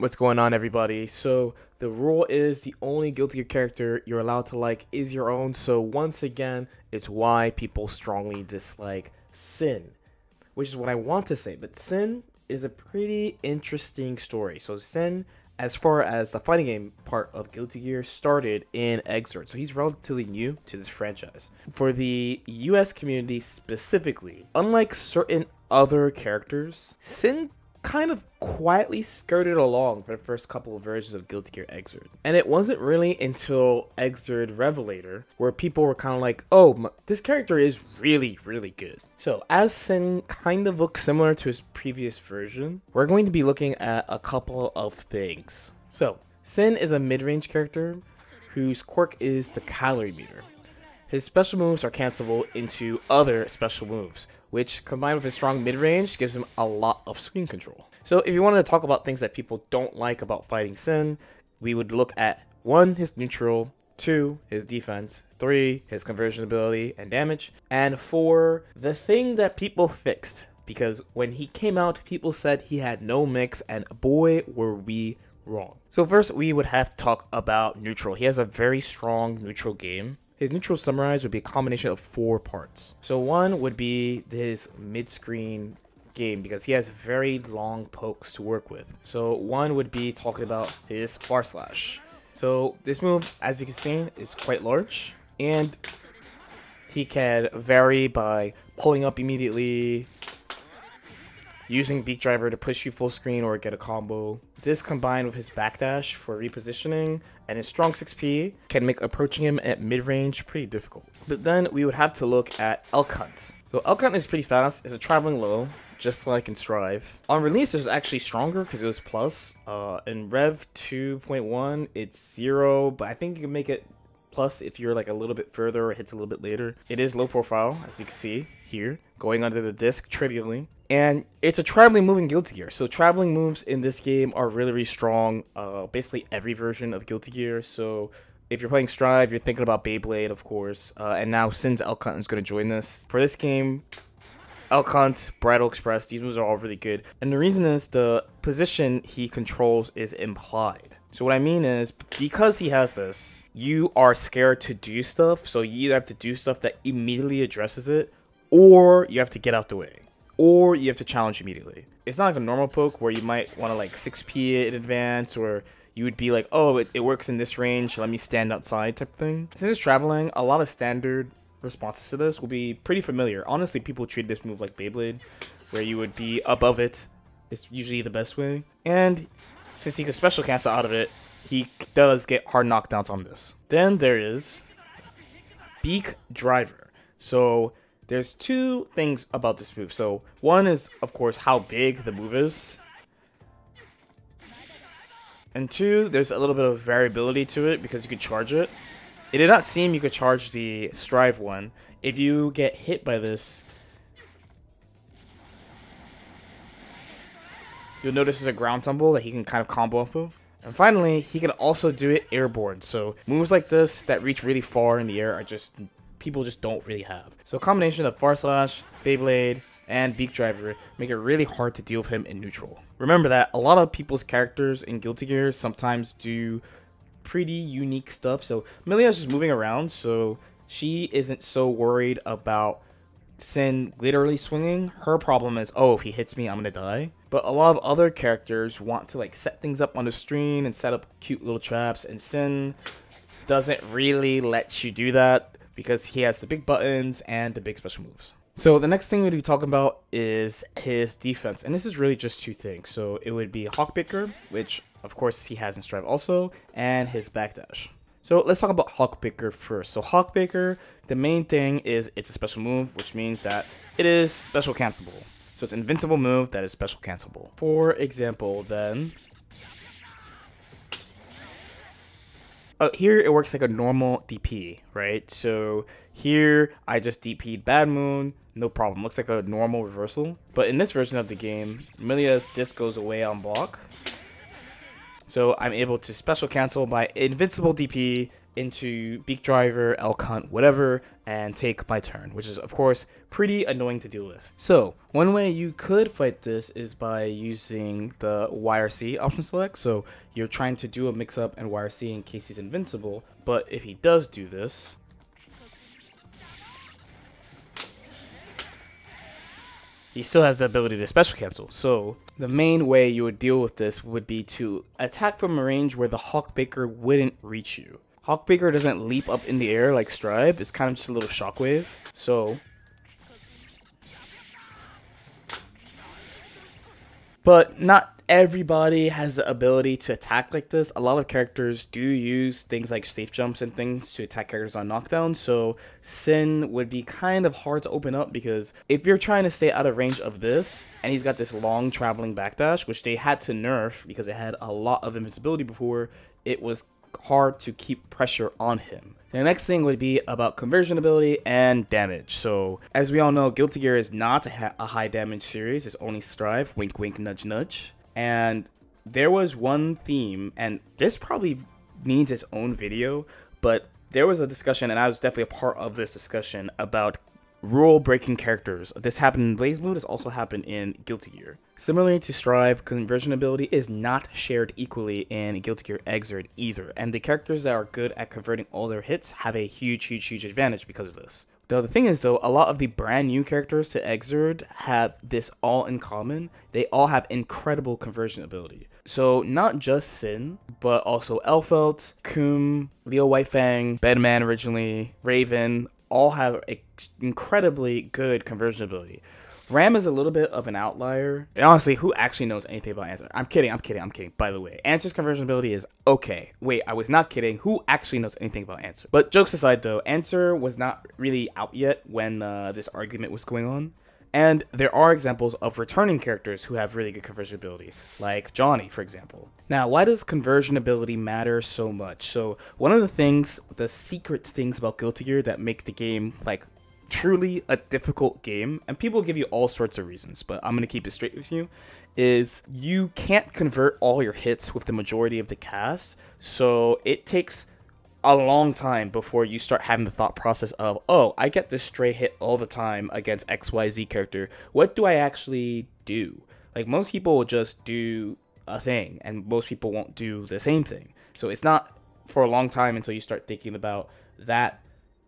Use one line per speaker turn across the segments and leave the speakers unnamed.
What's going on, everybody? So the rule is the only Guilty Gear character you're allowed to like is your own. So once again, it's why people strongly dislike Sin, which is what I want to say. But Sin is a pretty interesting story. So Sin, as far as the fighting game part of Guilty Gear, started in Exort. So he's relatively new to this franchise. For the US community specifically, unlike certain other characters, Sin kind of quietly skirted along for the first couple of versions of Guilty Gear Xrd. And it wasn't really until Xrd Revelator where people were kind of like, oh, this character is really, really good. So as Sin kind of looks similar to his previous version, we're going to be looking at a couple of things. So Sin is a mid-range character whose quirk is the calorie meter. His special moves are cancelable into other special moves, which combined with his strong mid-range gives him a lot of screen control. So if you wanted to talk about things that people don't like about fighting Sin, we would look at 1, his neutral, 2, his defense, 3, his conversion ability and damage, and 4, the thing that people fixed. Because when he came out, people said he had no mix, and boy were we wrong. So first we would have to talk about neutral. He has a very strong neutral game. His neutral summarized would be a combination of 4 parts. So 1 would be his mid-screen game because he has very long pokes to work with. So 1 would be talking about his far slash. So this move, as you can see, is quite large, and he can vary by pulling up immediately, using beak driver to push you full screen or get a combo. This combined with his backdash for repositioning and his strong 6P can make approaching him at mid-range pretty difficult. But then we would have to look at LordKnight. So LordKnight is pretty fast, it's a traveling low, just like in Strive. On release it was actually stronger because it was plus. In Rev 2.1 it's 0, but I think you can make it plus if you're like a little bit further or hits a little bit later. It is low profile, as you can see here, going under the disc trivially. And it's a traveling moving Guilty Gear. So traveling moves in this game are really, really strong. Basically every version of Guilty Gear. So if you're playing Strive, you're thinking about Beyblade, of course. And now since LordKnight is going to join this. For this game, LordKnight, Bridal Express, these moves are all really good. And the reason is the position he controls is implied. So what I mean is, because he has this, you are scared to do stuff. So you either have to do stuff that immediately addresses it, or you have to get out the way, or you have to challenge immediately. It's not like a normal poke where you might want to like 6P it in advance, or you would be like, oh, it works in this range, let me stand outside type thing. Since it's traveling, a lot of standard responses to this will be pretty familiar. Honestly, people treat this move like Beyblade, where you would be above it. It's usually the best way. And since he can special cancel out of it, he does get hard knockdowns on this. Then there is Beak Driver. So there's 2 things about this move. So 1 is, of course, how big the move is. And 2, there's a little bit of variability to it because you could charge it. It did not seem you could charge the Strive one. If you get hit by this, you'll notice there's a ground tumble that he can kind of combo off of. And finally, he can also do it airborne. So moves like this that reach really far in the air are just, people just don't really have. So a combination of far slash, Beyblade, and Beak Driver make it really hard to deal with him in neutral. Remember that a lot of people's characters in Guilty Gear sometimes do pretty unique stuff. So Milia's just moving around, so she isn't so worried about Sin literally swinging. Her problem is, oh, if he hits me, I'm gonna die. But a lot of other characters want to like set things up on the screen and set up cute little traps, and Sin doesn't really let you do that because he has the big buttons and the big special moves. So the next thing we'll be talking about is his defense, and this is really just 2 things. So it would be Hawkpicker, which of course he has in Strive also, and his backdash. So let's talk about Hawkpicker first. So Hawkpicker, the main thing is it's a special move, which means that it is special cancelable. So it's an invincible move that is special cancelable. For example, then, here it works like a normal DP, right? So here I just DP'd Bad Moon, no problem. Looks like a normal reversal. But in this version of the game, Milia's disc goes away on block. So I'm able to special cancel my invincible DP into Beak Driver, Elk Hunt, whatever, and take my turn, which is, of course, pretty annoying to deal with. So, one way you could fight this is by using the YRC option select. So, you're trying to do a mix-up and YRC in case he's invincible, but if he does do this, he still has the ability to special cancel. So the main way you would deal with this would be to attack from a range where the Hawkbaker wouldn't reach you. Hawkbaker doesn't leap up in the air like Strive. It's kind of just a little shockwave. So, but not everybody has the ability to attack like this. A lot of characters do use things like safe jumps and things to attack characters on knockdown, so Sin would be kind of hard to open up, because if you're trying to stay out of range of this, and he's got this long traveling backdash, which they had to nerf because it had a lot of invincibility before, it was hard to keep pressure on him. The next thing would be about conversion ability and damage. So, as we all know, Guilty Gear is not a high damage series. It's only Strive, wink wink nudge nudge. And there was one theme, and this probably needs its own video, but there was a discussion, and I was definitely a part of this discussion, about rule-breaking characters. This happened in Blaze Blue. This also happened in Guilty Gear. Similarly to Strive, conversion ability is not shared equally in Guilty Gear Xrd either, and the characters that are good at converting all their hits have a huge advantage because of this. Now, the thing is, though, a lot of the brand new characters to Xrd have this all in common. They all have incredible conversion ability. So, not just Sin, but also Elfelt, Coom, Leo Whitefang, Bedman originally, Raven, all have incredibly good conversion ability. Ram is a little bit of an outlier. And honestly, who actually knows anything about Answer? I'm kidding, by the way. Answer's conversion ability is okay. Wait, I was not kidding. Who actually knows anything about Answer? But jokes aside though, Answer was not really out yet when this argument was going on. And there are examples of returning characters who have really good conversion ability, like Johnny, for example. Now, why does conversion ability matter so much? So, one of the secret things about Guilty Gear that make the game, like, truly a difficult game, and people give you all sorts of reasons, but I'm going to keep it straight with you, is you can't convert all your hits with the majority of the cast, so it takes a long time before you start having the thought process of, oh, I get this stray hit all the time against XYZ character. What do I actually do? Like, most people will just do a thing, and most people won't do the same thing. So it's not for a long time until you start thinking about that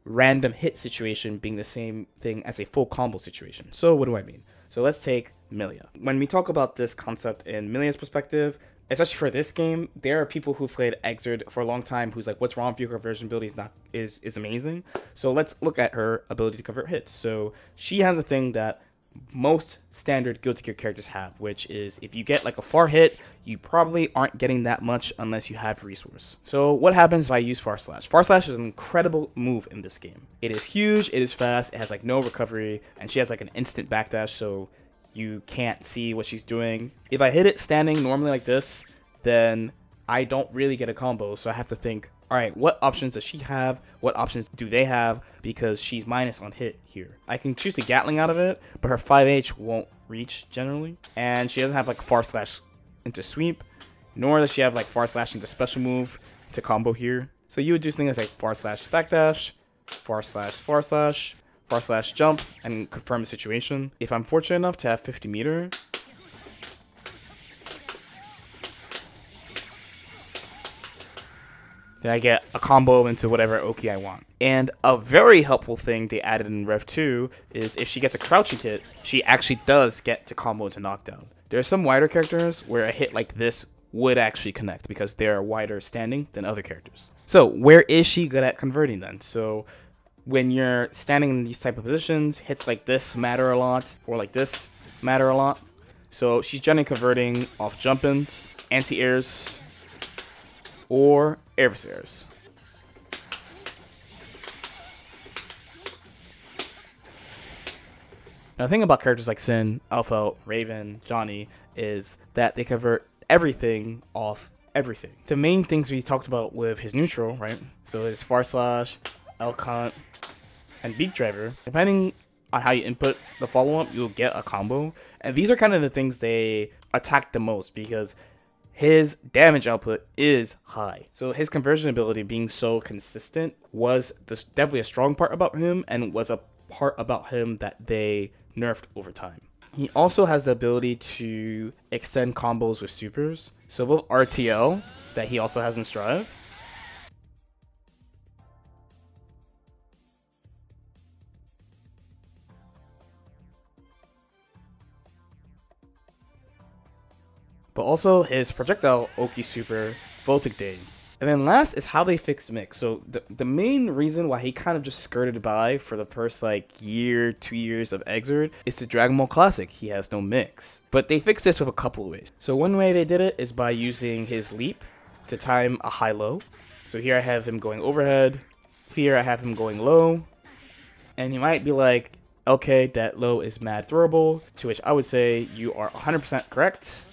random hit situation being the same thing as a full combo situation. So what do I mean? So let's take Milia. When we talk about this concept in Milia's perspective, especially for this game, there are people who've played Xrd for a long time who's like, what's wrong with your conversion ability is amazing. So let's look at her ability to convert hits. So she has a thing that most standard Guilty Gear characters have, which is if you get like a far hit, you probably aren't getting that much unless you have resource. So what happens if I use Far Slash? Far Slash is an incredible move in this game. It is huge, it is fast, it has like no recovery, and she has like an instant backdash, so you can't see what she's doing. If I hit it standing normally like this, then I don't really get a combo, so I have to think, alright, what options does she have? What options do they have? Because she's minus on hit here. I can choose the Gatling out of it, but her 5H won't reach generally. And she doesn't have like Far Slash into sweep, nor does she have like Far Slash into special move to combo here. So you would do things like Far Slash backdash, Far Slash jump, and confirm the situation. If I'm fortunate enough to have 50 meter, then I get a combo into whatever Oki I want. And a very helpful thing they added in Rev 2 is if she gets a crouching hit, she actually does get to combo into knockdown. There are some wider characters where a hit like this would actually connect because they're wider standing than other characters. So where is she good at converting then? So when you're standing in these type of positions, hits like this matter a lot, or like this matter a lot. So she's generally converting off jump-ins, anti-airs, or adversaries. Now, the thing about characters like Sin, Alpha, Raven, Johnny is that they convert everything off everything. The main things we talked about with his neutral, right? So his Far Slash, Elk Hunt, and Beak Driver. Depending on how you input the follow-up, you'll get a combo. And these are kind of the things they attack the most because
his damage output is high. So his conversion ability being so consistent was definitely a strong part about him, and was a part about him that they nerfed over time. He also has the ability to extend combos with supers. So both RTL, that he also has in Strive, but also his projectile Oki super, Voltic Day. And then last is how they fixed mix. So the main reason why he kind of just skirted by for the first like year, 2 years of Exerd is the Dragon Ball Classic. He has no mix. But they fixed this with a couple of ways. So one way they did it is by using his leap to time a high-low. So here I have him going overhead. Here I have him going low. And you might be like, okay, that low is mad throwable. To which I would say you are 100% correct.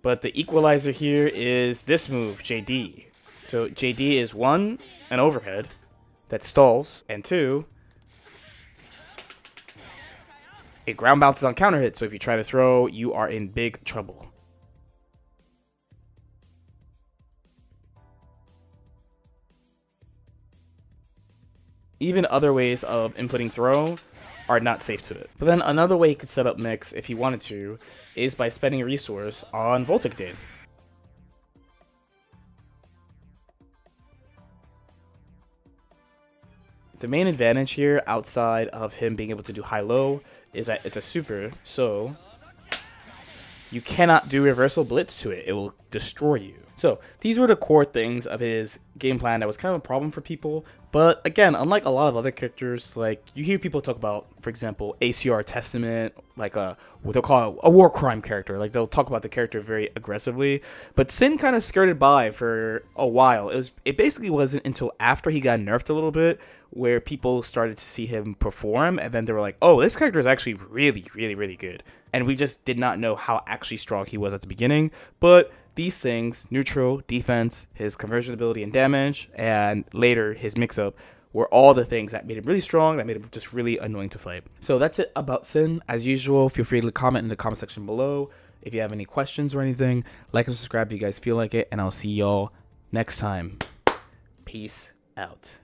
But the equalizer here is this move, JD. So JD is 1, an overhead that stalls, and 2, it ground bounces on counter hit. So if you try to throw, you are in big trouble. Even other ways of inputting throw are not safe to it. But then another way you could set up mix if you wanted to is by spending a resource on Voltic Day. The main advantage here, outside of him being able to do high-low, is that it's a super, so you cannot do reversal blitz to it. It will destroy you. So these were the core things of his game plan that was kind of a problem for people. But again, unlike a lot of other characters, like you hear people talk about, for example, ACR Testament, like what they'll call a war crime character. Like they'll talk about the character very aggressively. But Sin kind of skirted by for a while. It basically wasn't until after he got nerfed a little bit where people started to see him perform, and then they were like, oh, this character is actually really, really, really good. And we just did not know how actually strong he was at the beginning. But these things, neutral, defense, his conversion ability and damage, and later his mix-up, were all the things that made him really strong, that made him just really annoying to fight. So that's it about Sin. As usual, feel free to comment in the comment section below if you have any questions or anything. Like and subscribe if you guys feel like it, and I'll see y'all next time. Peace out.